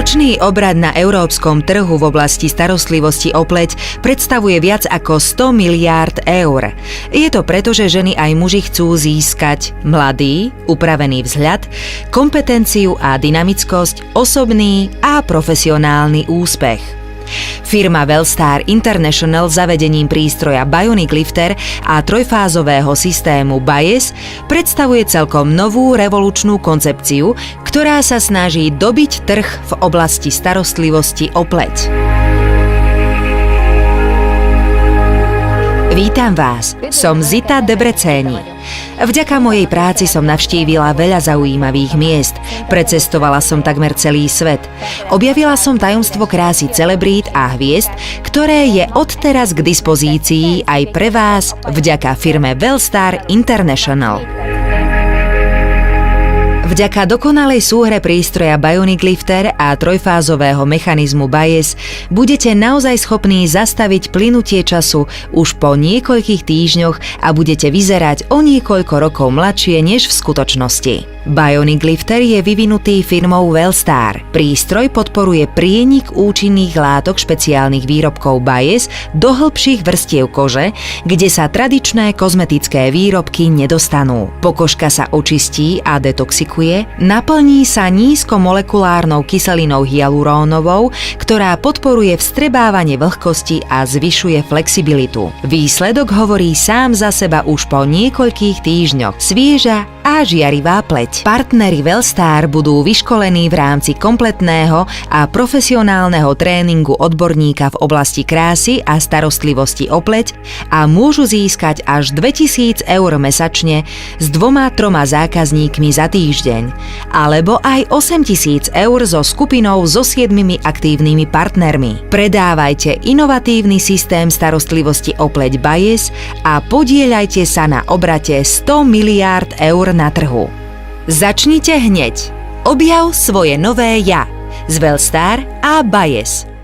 Ročný obrad na európskom trhu v oblasti starostlivosti o pleť predstavuje viac ako 100 miliárd eur. Je to preto, že ženy aj muži chcú získať mladý, upravený vzhľad, kompetenciu a dynamickosť, osobný a profesionálny úspech. Firma Wellstar International zavedením prístroja Bionic Lifter a trojfázového systému BIAS predstavuje celkom novú revolučnú koncepciu, ktorá sa snaží dobiť trh v oblasti starostlivosti o pleť. Vítam vás, som Zita Debreceni. Vďaka mojej práci som navštívila veľa zaujímavých miest, precestovala som takmer celý svet. Objavila som tajomstvo krásy celebrít a hviezd, ktoré je odteraz k dispozícii aj pre vás vďaka firme Wellstar International. Vďaka dokonalej súhre prístroja Bionic Lifter a trojfázového mechanizmu BIAS budete naozaj schopní zastaviť plynutie času už po niekoľkých týždňoch a budete vyzerať o niekoľko rokov mladšie než v skutočnosti. Bionic Lifter je vyvinutý firmou Wellstar. Prístroj podporuje prienik účinných látok špeciálnych výrobkov BIAS do hĺbších vrstiev kože, kde sa tradičné kozmetické výrobky nedostanú. Pokožka sa očistí a detoxikuje, naplní sa nízkomolekulárnou kyselinou hyalurónovou, ktorá podporuje vstrebávanie vlhkosti a zvyšuje flexibilitu. Výsledok hovorí sám za seba už po niekoľkých týždňoch. Svieža a žiarivá pleť. Partneri Wellstar budú vyškolení v rámci kompletného a profesionálneho tréningu odborníka v oblasti krásy a starostlivosti o pleť a môžu získať až 2000 eur mesačne s 2-3 zákazníkmi za týždeň, alebo aj 8000 eur so skupinou so 7 aktívnymi partnermi. Predávajte inovatívny systém starostlivosti o pleť BIAS a podieľajte sa na obrate 100 miliárd eur na trhu. Začnite hneď. Objav svoje nové ja z Wellstar a BIAS.